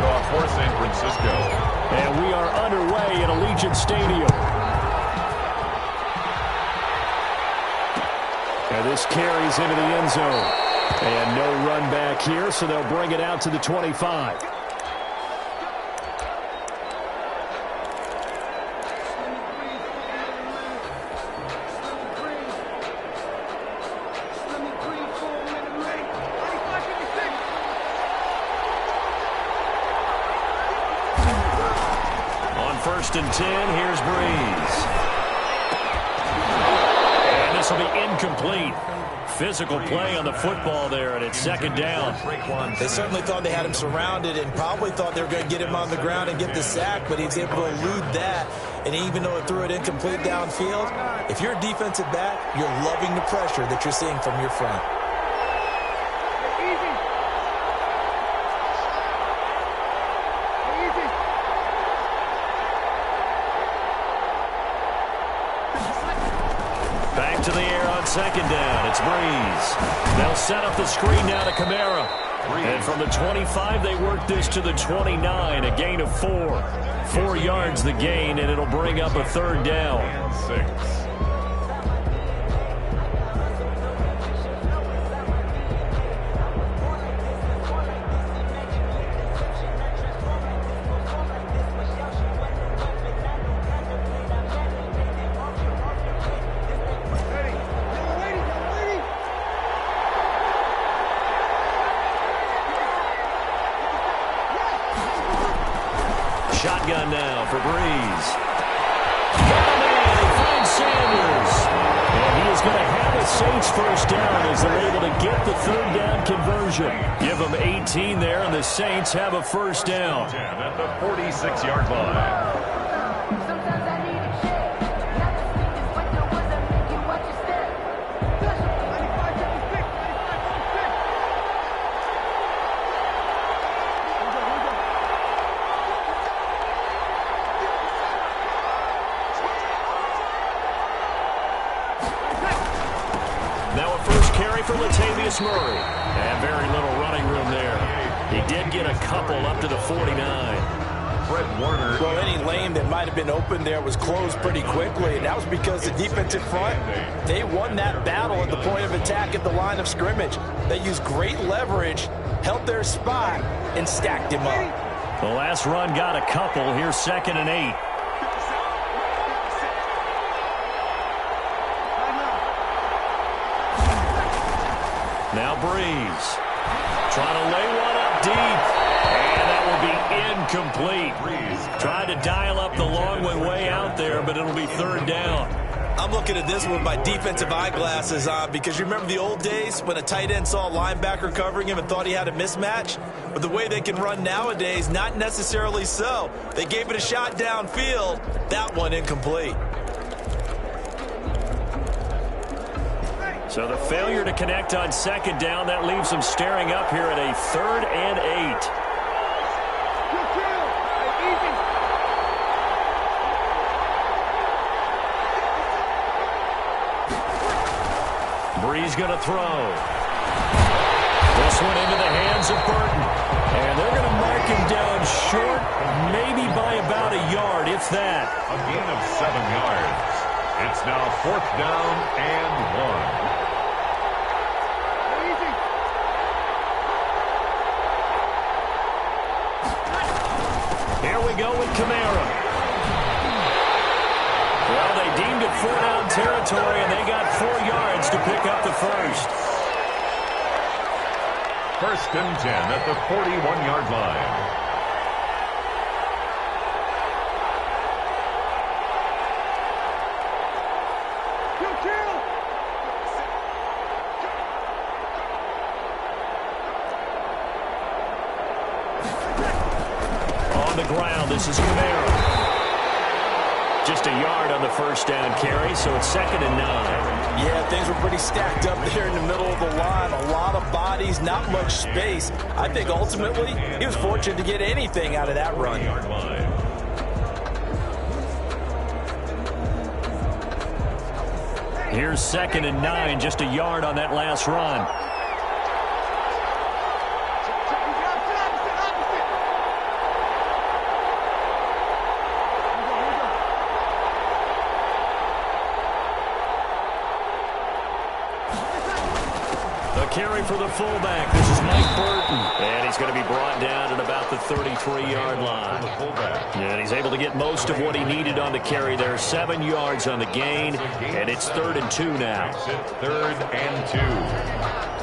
kickoff for San Francisco. And we are underway at Allegiant Stadium. And this carries into the end zone. And no run back here, so they'll bring it out to the 25. On 1st and 10, here's Breeze. And this will be incomplete. Physical play on the football there, and it's 2nd down. They certainly thought they had him surrounded and probably thought they were going to get him on the ground and get the sack, but he's able to elude that. And even though it threw it incomplete downfield, if you're a defensive back, you're loving the pressure that you're seeing from your front. Back to the air on 2nd down. It's Breeze. They'll set up the screen now to Kamara. And from the 25, they work this to the 29, a gain of 4. 4 yards the gain, and it'll bring up a 3rd down. And 6. Shotgun now for Breeze. And they find Sanders. And he is going to have a Saints 1st down as they're able to get the 3rd down conversion. Give them 18 there, and the Saints have a 1st down. At the 46-yard line. For Latavius Murray. And very little running room there. He did get a couple up to the 49. Fred Warner. Well, any lane that might have been open there was closed pretty quickly, and that was because the defensive front, they won that battle at the point of attack at the line of scrimmage. They used great leverage, held their spot, and stacked him up. The last run got a couple. Here's 2nd and 8. Now Breeze trying to lay one up deep, and that will be incomplete. Tried to dial up the long way out there, but it'll be 3rd down. I'm looking at this with my defensive eyeglasses on because you remember the old days when a tight end saw a linebacker covering him and thought he had a mismatch? But the way they can run nowadays, not necessarily so. They gave it a shot downfield. That one incomplete. So the failure to connect on 2nd down, that leaves them staring up here at a 3rd and 8. Breeze going to throw. This one into the hands of Burton. And they're going to mark him down short, maybe by about a yard, if that. A gain of 7 yards. It's now 4th down and 1. Here we go with Kamara. Well, they deemed it 4-down territory, and they got 4 yards to pick up the 1st. 1st and 10 at the 41-yard line. On the ground, this is Kamara. Just a yard on the 1st down carry, so it's 2nd and 9. Yeah, things were pretty stacked up there in the middle of the line. A lot of bodies, not much space. I think ultimately he was fortunate to get anything out of that run. Here's 2nd and 9, just a yard on that last run. 1 A carry for the fullback. This is Mike Burton. And he's going to be brought down at about the 33-yard line. And he's able to get most of what he needed on the carry there. 7 yards on the gain. And it's 3rd and 2 now. 3rd and 2.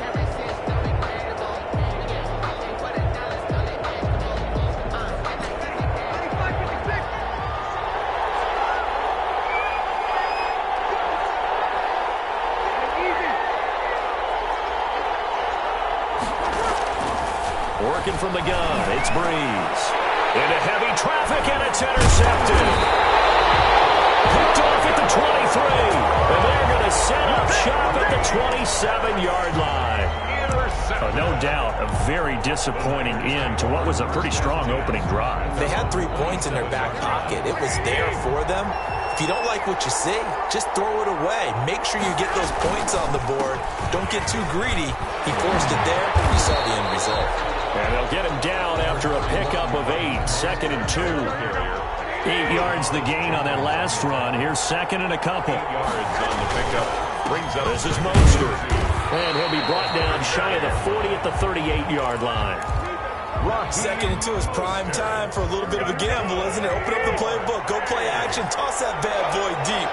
Working from the gun, it's Breeze. Into heavy traffic, and it's intercepted. Picked off at the 23. And they're going to set up shop at the 27-yard line. No doubt, a very disappointing end to what was a pretty strong opening drive. They had 3 points in their back pocket. It was there for them. If you don't like what you see, just throw it away. Make sure you get those points on the board. Don't get too greedy. He forced it there. You saw the end result. And they'll get him down after a pickup of 8. 2nd and 2. 8 yards the gain on that last run. Here's 2nd and a couple. 8 yards on the pickup. Brings up. This is Mostert. And he'll be brought down shy of the 40 at the 38-yard line. 2nd and 2 is prime time for a little bit of a gamble, isn't it? Open up the playbook. Go play action. Toss that bad boy deep.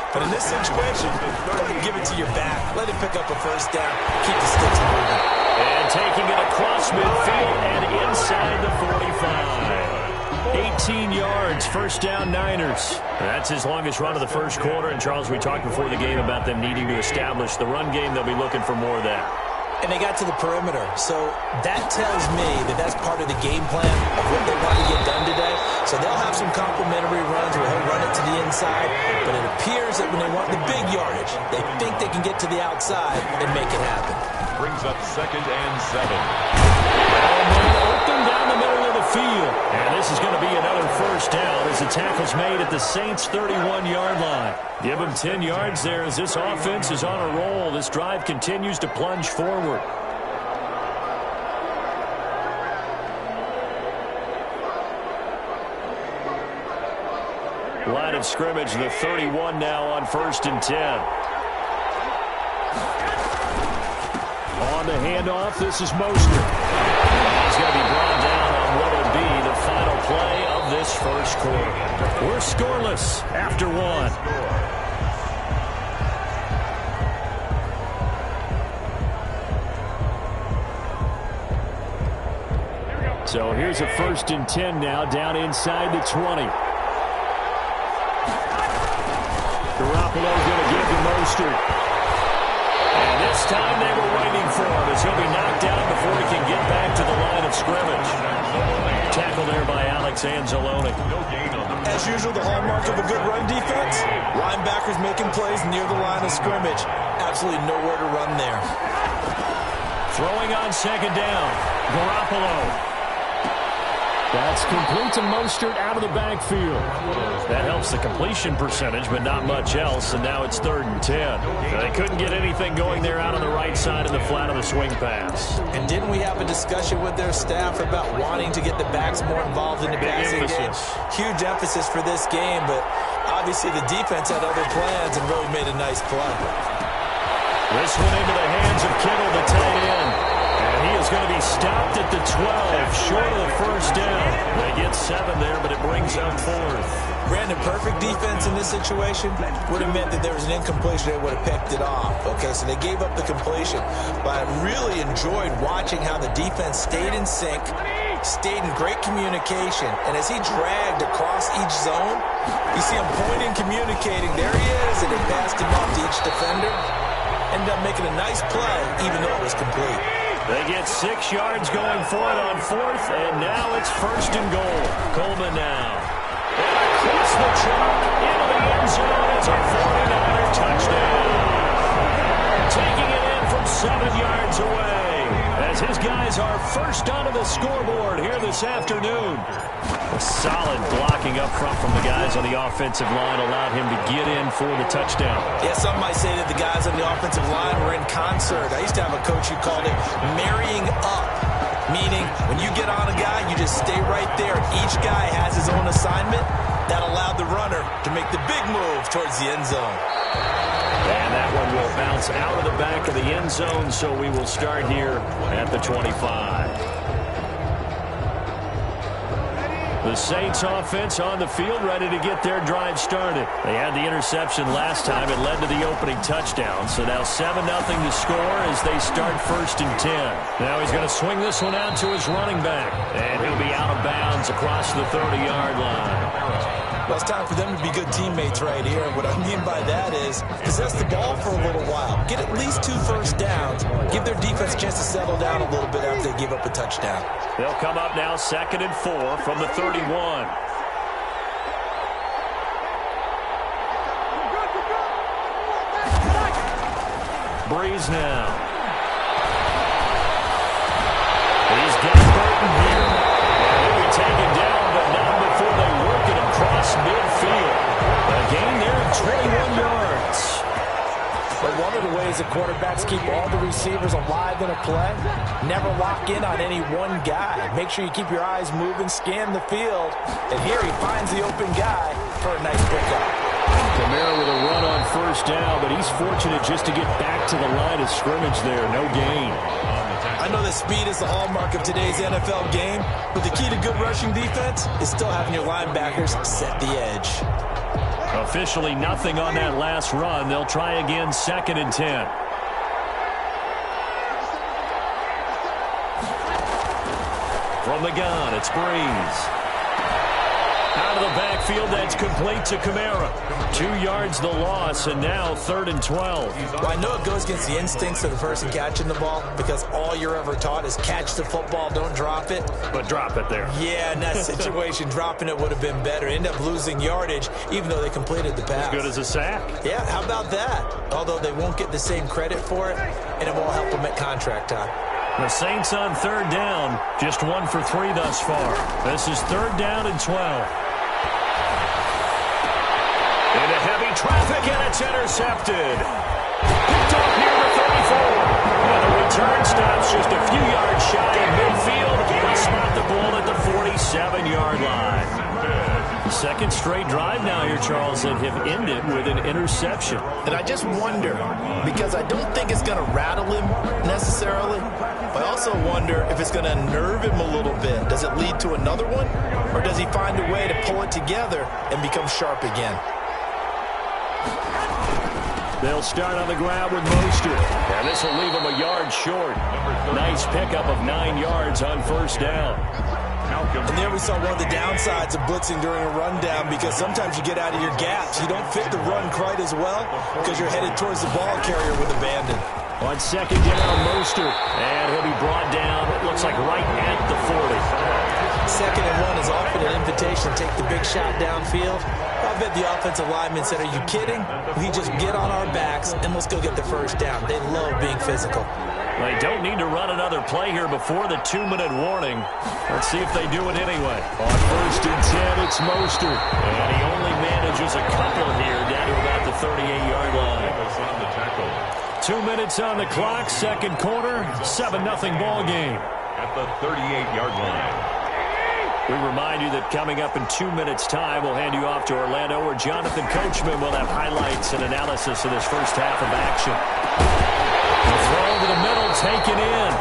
But in this situation, go ahead and give it to your back. Let him pick up a first down. Keep the sticks moving. And taking it across midfield and inside the 45. 18 yards, first down Niners. That's his longest run of the first quarter. And, Charles, we talked before the game about them needing to establish the run game. They'll be looking for more of that. And they got to the perimeter. So that tells me that that's part of the game plan of what they want to get done today. So they'll have some complementary runs where he'll run it to the inside. But it appears that when they want the big yardage, they think they can get to the outside and make it happen. Brings up 2nd and 7. Open down the middle of the field. And this is going to be another first down as the tackle's made at the Saints' 31-yard line. Give them 10 yards there as this offense is on a roll. This drive continues to plunge forward. Line of scrimmage, the 31 now on 1st and 10. On the handoff, this is Mostert. He's going to be brought down on what will be the final play of this first quarter. We're scoreless after 1. So here's a 1st and 10 now, down inside the 20. Garoppolo's going to give to Mostert. And this time they were waiting for him as he'll be knocked down before he can get back to the line of scrimmage. Tackle there by Alex Anzalone. As usual, the hallmark of a good run defense, linebackers making plays near the line of scrimmage. Absolutely nowhere to run there. Throwing on 2nd down, Garoppolo. That's complete to Mostert out of the backfield. That helps the completion percentage, but not much else, and now it's 3rd and 10. They couldn't get anything going there out on the right side of the flat of the swing pass. And didn't we have a discussion with their staff about wanting to get the backs more involved in the passing game? Huge emphasis for this game, but obviously the defense had other plans and really made a nice play. This one into the hands of Kittle, the tight end. And he is going to be stopped at the 12, short of the first down. They get 7 there, but it brings up 4th. Brandon, perfect defense in this situation would have meant that there was an incompletion. They would have picked it off. Okay, so they gave up the completion. But I really enjoyed watching how the defense stayed in sync, stayed in great communication. And as he dragged across each zone, you see him pointing, communicating. There he is, and he passed him off to each defender. Ended up making a nice play, even though it was complete. They get 6 yards going for it on 4th, and now it's 1st and goal. Coleman now. And across the chalk into the end zone. It's a 49er touchdown. Taking it in from 7 yards away as his guys are first onto the scoreboard here this afternoon. A solid blocking up front from the guys on the offensive line allowed him to get in for the touchdown. Yeah, some might say that the guys on the offensive line were in concert. I used to have a coach who called it marrying up, meaning when you get on a guy, you just stay right there. Each guy has his own assignment. That allowed the runner to make the big move towards the end zone. And that one will bounce out of the back of the end end zone, so we will start here at the 25. The Saints offense on the field, ready to get their drive started. They had the interception last time. It led to the opening touchdown. So now 7-0 to score as they start 1st and 10. Now he's going to swing this one out to his running back. And he'll be out of bounds across the 30-yard line. Well, it's time for them to be good teammates right here. What I mean by that is possess the ball for a little while. Get at least 2 first downs. Give their defense a chance to settle down a little bit after they give up a touchdown. They'll come up now 2nd and 4 from the 31. Breeze now. He's got Burton here. And he'll be taken down, but not before they work it across midfield. A gain there of 21 yards. But one of the ways that quarterbacks keep all the receivers alive in a play, never lock in on any one guy. Make sure you keep your eyes moving, scan the field. And here he finds the open guy for a nice pickup. Kamara with a run on 1st down, but he's fortunate just to get back to the line of scrimmage there. No gain. I know that speed is the hallmark of today's NFL game, but the key to good rushing defense is still having your linebackers set the edge. Officially nothing on that last run. They'll try again 2nd and 10. From the gun, it's Breeze. Out of the backfield, that's complete to Kamara. 2 yards the loss, and now 3rd and 12. Well, I know it goes against the instincts of the person catching the ball because all you're ever taught is catch the football, don't drop it. But drop it there. Yeah, in that situation, dropping it would have been better. End up losing yardage, even though they completed the pass. As good as a sack. Yeah, how about that? Although they won't get the same credit for it, and it won't help them at contract time. The Saints on 3rd down, just 1 for 3 thus far. This is 3rd down and 12. Into heavy traffic, and it's intercepted. Picked off near the 34. And the return stops just a few yards shy of midfield. They spot the ball at the 47-yard line. 2nd straight drive now here, Charles, that have ended with an interception. And I just wonder, because I don't think it's going to rattle him necessarily, but I also wonder if it's going to nerve him a little bit. Does it lead to another one? Or does he find a way to pull it together and become sharp again? They'll start on the ground with Mostert. And this will leave him a yard short. Nice pickup of 9 yards on 1st down. And there we saw one of the downsides of blitzing during a rundown because sometimes you get out of your gaps. You don't fit the run quite as well because you're headed towards the ball carrier with abandon. On 2nd down, Mostert. And he'll be brought down, it looks like right at the 40. 2nd and 1 is often an invitation to take the big shot downfield. I bet the offensive lineman said, are you kidding? We just get on our backs and let's go get the 1st down. They love being physical. They don't need to run another play here before the 2-minute warning. Let's see if they do it anyway. On 1st and 10, it's Mostert. And he only manages a couple here down to about the 38-yard line. 2 minutes on the clock, 2nd quarter, 7-0 ball game. At the 38-yard line. We remind you that coming up in 2 minutes' time, we'll hand you off to Orlando, where Jonathan Coachman will have highlights and analysis of this first half of action. The throw over the middle, taken in.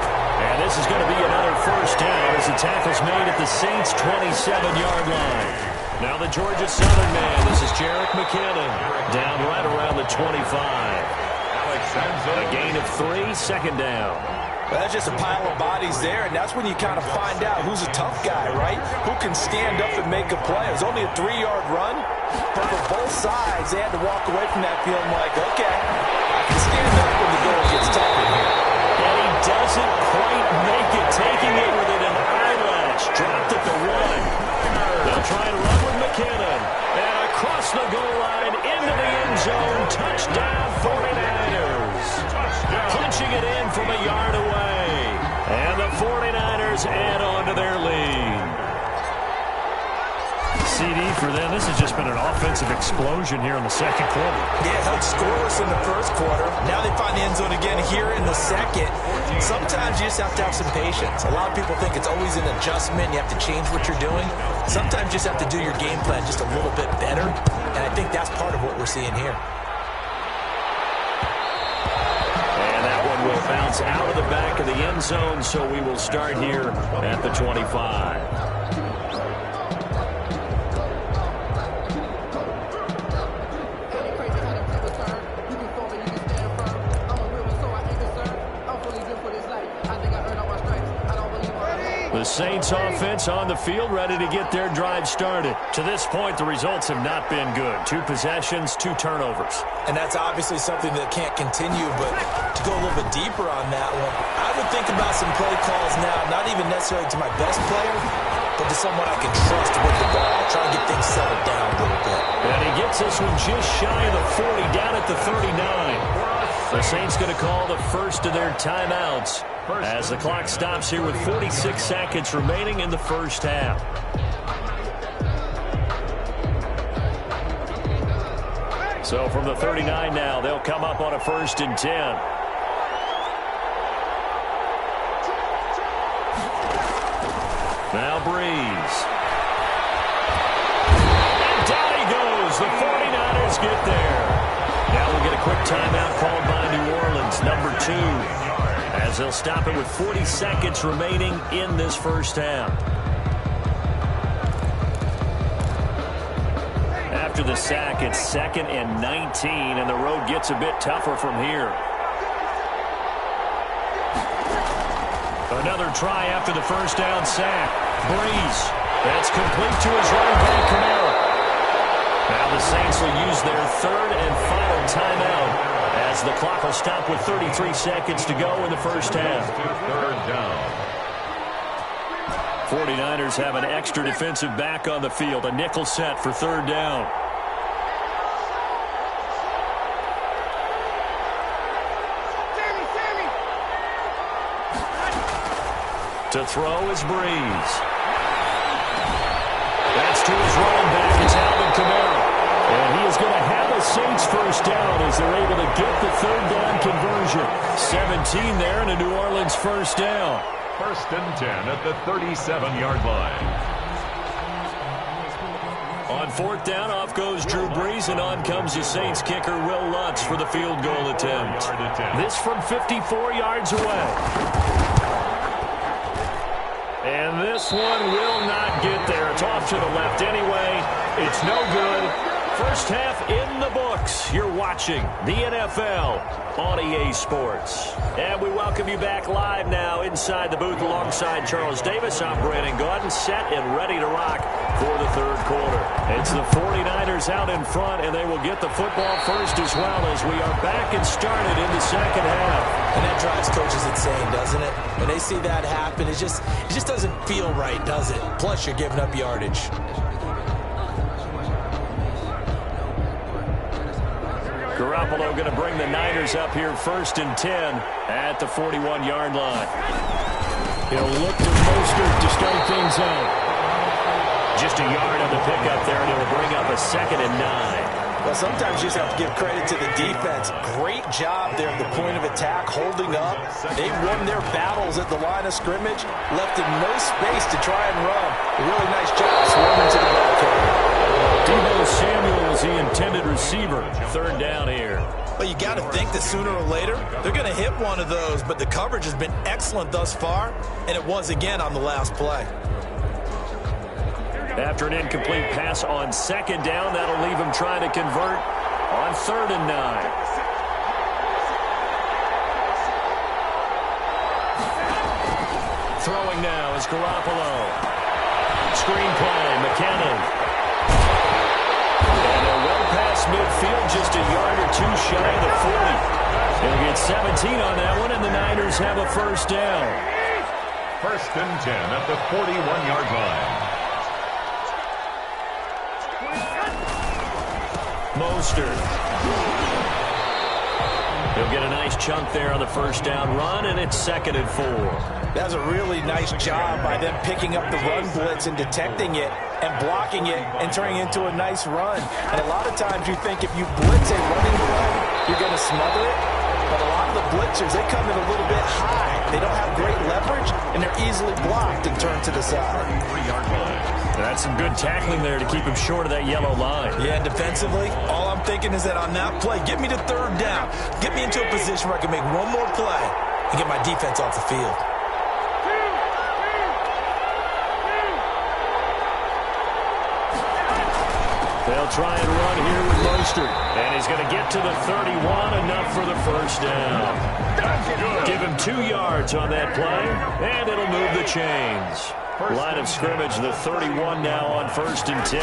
And this is going to be another 1st down as the tackle's made at the Saints' 27-yard line. Now the Georgia Southern man, this is Jerick McKinnon, down right around the 25. A gain of 3, 2nd down. Well, that's just a pile of bodies there, and that's when you kind of find out who's a tough guy, right? Who can stand up and make a play. It was only a 3-yard run, but for both sides, they had to walk away from that field like, okay, I can stand up when the goal gets tough in here. And he doesn't quite make it, taking it within an eyelash. Dropped at the 1. They'll try and run with McKinnon. And across the goal line, into the end zone, touchdown 49ers. Punching it in from a yard away. And the 49ers add on to their lead. CD for them. This has just been an offensive explosion here in the 2nd quarter. Yeah, held scoreless in the 1st quarter. Now they find the end zone again here in the 2nd. Sometimes you just have to have some patience. A lot of people think it's always an adjustment. You have to change what you're doing. Sometimes you just have to do your game plan just a little bit better. And I think that's part of what we're seeing here. And that one will bounce out of the back of the end zone, so we will start here at the 25. The Saints offense on the field, ready to get their drive started. To this point, the results have not been good. 2 possessions, 2 turnovers. And that's obviously something that can't continue, but to go a little bit deeper on that one, I would think about some play calls now, not even necessarily to my best player, but to someone I can trust with the ball. Try to get things settled down a little bit. And he gets this one just shy of the 40, down at the 39. The Saints going to call the first of their timeouts as the clock stops here with 46 seconds remaining in the first half. So from the 39 now, they'll come up on a 1st and 10. Now Breeze. And down he goes. The 49ers get there. Now we'll get a quick timeout called by New Orleans, number 2, as they'll stop it with 40 seconds remaining in this first half. After the sack, it's 2nd and 19, and the road gets a bit tougher from here. Another try after the first down sack. Breeze. That's complete to his running back, Camara. Now the Saints will use their 3rd and final timeout as the clock will stop with 33 seconds to go in the first half. 3rd down. 49ers have an extra defensive back on the field. A nickel set for 3rd down. To throw is Breeze. That's to his running back. It's Alvin Kamara. And he is going to have a Saints first down as they're able to get the 3rd down conversion. 17 there and a New Orleans first down. 1st and 10 at the 37-yard line. On 4th down, off goes Drew Brees, and on comes the Saints kicker, Will Lutz, for the field goal attempt. This from 54 yards away. And this one will not get there. It's off to the left anyway. It's no good. First half in the books. You're watching the NFL on EA Sports. And we welcome you back live now inside the booth alongside Charles Davis. I'm Brandon Gaudin, set and ready to rock for the 3rd quarter. It's the 49ers out in front, and they will get the football first as well as we are back and started in the 2nd half. And that drives coaches insane, doesn't it? When they see that happen, it just doesn't feel right, does it? Plus, you're giving up yardage. Garoppolo going to bring the Niners up here 1st and 10 at the 41-yard line. He'll look to Mostert to start things out. Just a yard on the pickup there, and it'll bring up a 2nd and 9. Well, sometimes you just have to give credit to the defense. Great job there at the point of attack, holding up. They won their battles at the line of scrimmage, left them no space to try and run. A really nice job swarming to the ball carrier. Deebo Samuel is the intended receiver. 3rd down here. But you got to think that sooner or later, they're going to hit one of those. But the coverage has been excellent thus far, and it was again on the last play. After an incomplete pass on 2nd down, that'll leave him trying to convert on 3rd and 9. Throwing now is Garoppolo. Screen play, McKinnon. And they're well past midfield, just a yard or 2 shy of the 40. They'll get 17 on that one, and the Niners have a first down. 1st and 10 at the 41-yard line. Mostert. He'll get a nice chunk there on the first down run, and it's 2nd and 4. That was a really nice job by them picking up the run blitz and detecting it and blocking it and turning it into a nice run. And a lot of times you think if you blitz a running play, you're going to smother it. But a lot of the blitzers, they come in a little bit high. They don't have great leverage, and they're easily blocked and turned to the side. 3-yard line. That's some good tackling there to keep him short of that yellow line. Yeah, defensively, all I'm thinking is that on that play, get me to 3rd down. Get me into a position where I can make one more play, and get my defense off the field. They'll try and run here with Mostert. And he's going to get to the 31, enough for the first down. Give him 2 yards on that play, and it'll move the chains. Line of scrimmage, the 31 now on 1st and 10.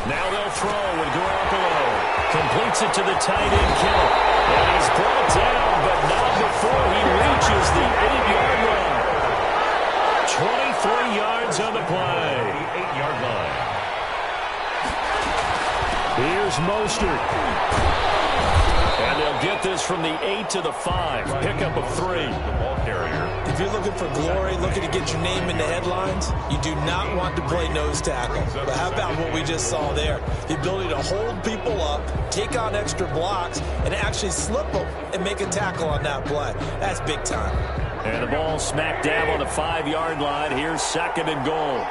Now they'll throw with Garoppolo. Completes it to the tight end, Kittle. And he's brought down, but not before he reaches the 8-yard line. 23 yards on the play. 8-yard line. Here's Mostert. And they'll get this from the 8 to the 5. Pickup of 3. The ball carrier. If you're looking for glory, looking to get your name in the headlines, you do not want to play nose tackle. But how about what we just saw there? The ability to hold people up, take on extra blocks, and actually slip them and make a tackle on that play. That's big time. And the ball smack dab on the 5-yard line. Here's 2nd and goal.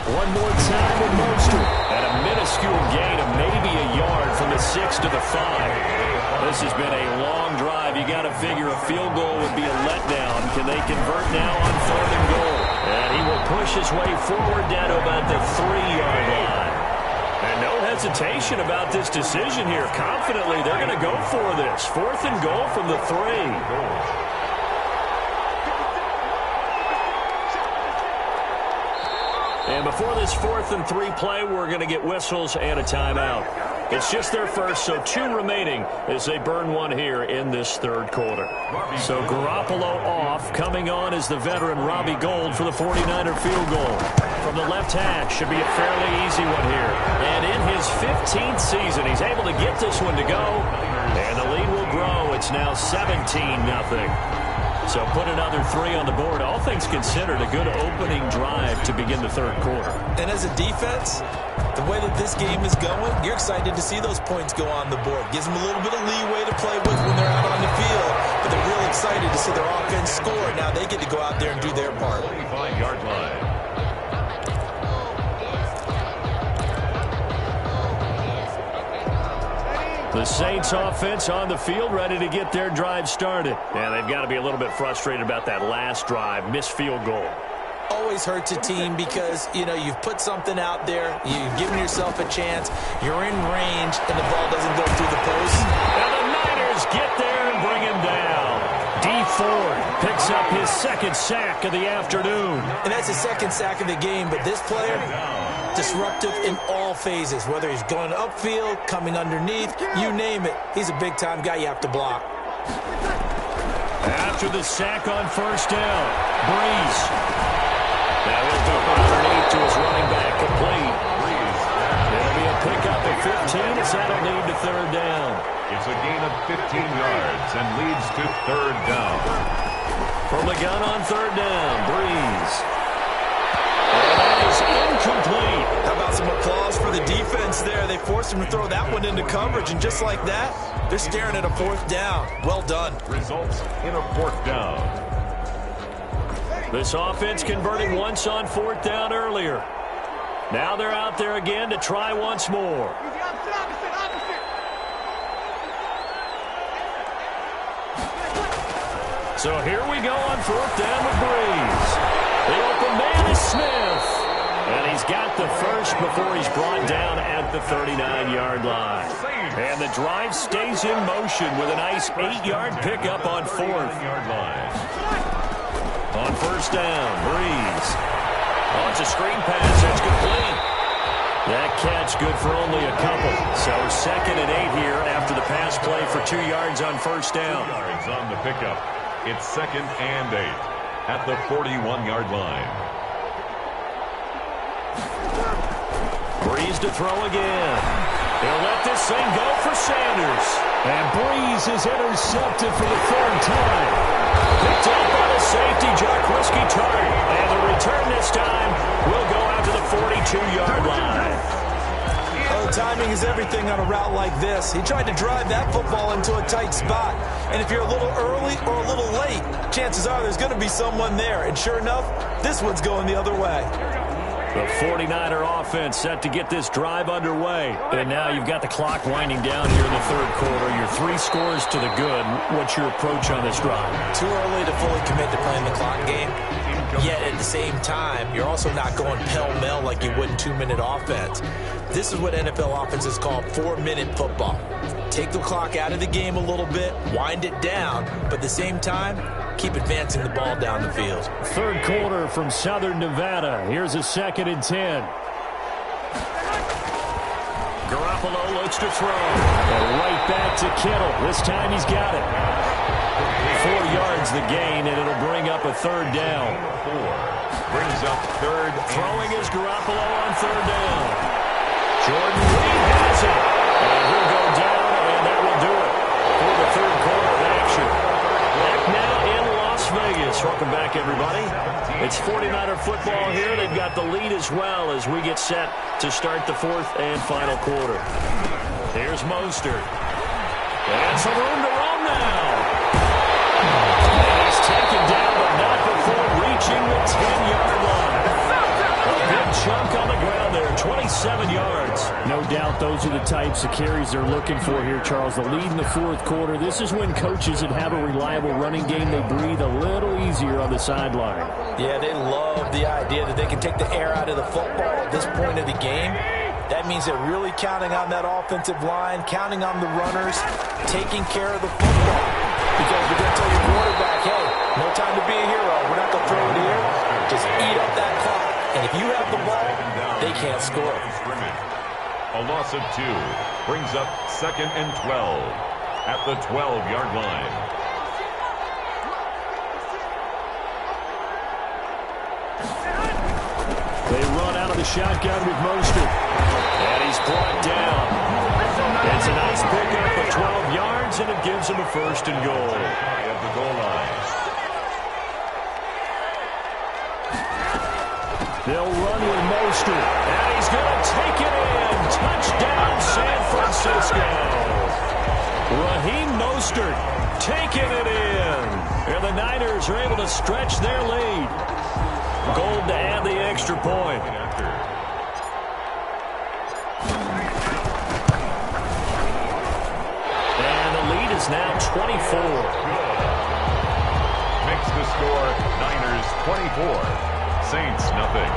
One more time with Mostert. And a minuscule gain of maybe a yard from the 6 to the 5. This has been a long drive. You got to figure a field goal would be a letdown. Can they convert now on 3rd and goal? And he will push his way forward down to about the 3-yard line. And no hesitation about this decision here. Confidently, they're going to go for this. 4th and goal from the 3. And before this 4th and 3 play, we're going to get whistles and a timeout. It's just their first, so 2 remaining as they burn one here in this 3rd quarter. So Garoppolo off. Coming on is the veteran Robbie Gould for the 49er field goal. From the left hash, should be a fairly easy one here. And in his 15th season, he's able to get this one to go. And the lead will grow. It's now 17-0. So put another 3 on the board. All things considered, a good opening drive to begin the 3rd quarter. And as a defense, the way that this game is going, you're excited to see those points go on the board. Gives them a little bit of leeway to play with when they're out on the field. But they're real excited to see their offense score. Now they get to go out there and do their part. 45-yard line. The Saints offense on the field, ready to get their drive started. And they've got to be a little bit frustrated about that last drive, missed field goal. Always hurts a team because, you know, you've put something out there, you've given yourself a chance, you're in range, and the ball doesn't go through the post. And the Niners get there and bring him down. Dee Ford picks up his 2nd sack of the afternoon. And that's his 2nd sack of the game, but this player, disruptive in all phases, whether he's going upfield, coming underneath, you name it. He's a big-time guy you have to block. After the sack on 1st down, Breeze. Now he'll dump it underneath to his running back, complete. There'll be a pickup of 15, as that'll lead to 3rd down. It's a gain of 15 yards and leads to 3rd down. From the gun on 3rd down, Breeze. And that is incomplete. How about some applause for the defense there? They forced him to throw that one into coverage, and just like that, they're staring at a 4th down. Well done. Results in a 4th down. This offense converted once on 4th down earlier. Now they're out there again to try once more. So here we go on 4th down with Breeze. The open man is Smith. And he's got the first before he's brought down at the 39-yard line. And the drive stays in motion with a nice 8-yard pickup on 4th. On 1st down, Breeze. Oh, it's a screen pass. That's complete. That catch good for only a couple. So 2nd and 8 here after the pass play for 2 yards on 1st down. 2 yards on the pickup. It's 2nd and 8 at the 41-yard line. Breeze to throw again. They'll let this thing go for Sanders. And Breeze is intercepted for the 3rd time. Picked up by the safety, Jaquiski Tartt. And the return this time will go out to the 42-yard line. Oh, timing is everything on a route like this. He tried to drive that football into a tight spot. And if you're a little early or a little late, chances are there's going to be someone there. And sure enough, this one's going the other way. The 49er offense set to get this drive underway. And now you've got the clock winding down here in the 3rd quarter. Your 3 scores to the good. What's your approach on this drive? Too early to fully commit to playing the clock game. Yet at the same time, you're also not going pell-mell like you would in 2-minute offense. This is what NFL offenses call 4-minute football. Take the clock out of the game a little bit, wind it down, but at the same time, keep advancing the ball down the field. Third quarter from Southern Nevada. Here's a 2nd and 10. Garoppolo looks to throw. And right back to Kittle. This time he's got it. 4 yards the gain, and it'll bring up a 3rd down. 4 brings up 3rd. Throwing is Garoppolo on 3rd down. Jordan Reed has it. And he'll go down, and that will do it for the 3rd quarter of action. Back now in Las Vegas. Welcome back, everybody. It's 49er football here. They've got the lead as well as we get set to start the 4th and final quarter. Here's Mostert. And some room to run now. And he's taken down, but not before reaching the 10-yard line. A big chunk on the ground there, 27 yards. No doubt those are the types of carries they're looking for here, Charles. The lead in the 4th quarter. This is when coaches that have a reliable running game, they breathe a little easier on the sideline. Yeah, they love the idea that they can take the air out of the football at this point of the game. That means they're really counting on that offensive line, counting on the runners, taking care of the football. Because you're going to tell your quarterback, hey, no time to be a hero. We're not going to throw it here. Just eat up that clock. And if you have the ball, they can't score. A loss of 2 brings up 2nd and 12 at the 12-yard line. They run out of the shotgun with Mostert. And he's brought down. It's a nice pickup of 12 yards, and it gives him a 1st and goal. At the goal line. They'll run with Mostert. And he's going to take it in. Touchdown, San Francisco. Raheem Mostert taking it in. And the Niners are able to stretch their lead. Gold to add the extra point. And the lead is now 24. Makes the score Niners 24, Saints nothing.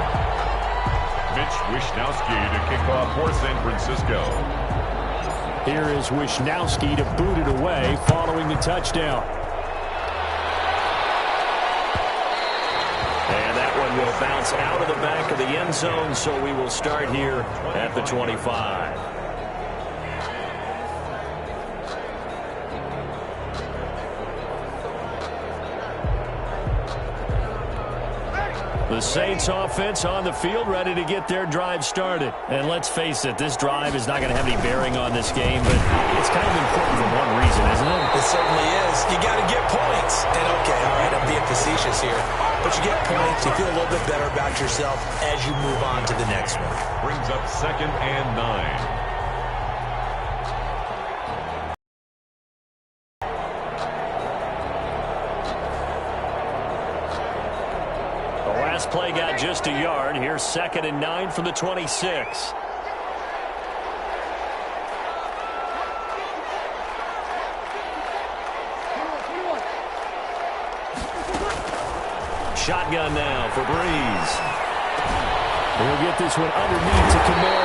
Mitch Wishnowsky to kick off for San Francisco. Here is Wishnowsky to boot it away following the touchdown. Will bounce out of the back of the end zone, so we will start here at the 25. The Saints offense on the field, ready to get their drive started. And let's face it, this drive is not going to have any bearing on this game, but it's kind of important for one reason, isn't it? It certainly is. You got to get points. And okay, all right, I'm being facetious here. But you get points, you feel a little bit better about yourself as you move on to the next one. Brings up 2nd and 9. Play got just a yard. Here's 2nd and 9 from the 26. Shotgun now for Breeze. He'll get this one underneath to Kamara.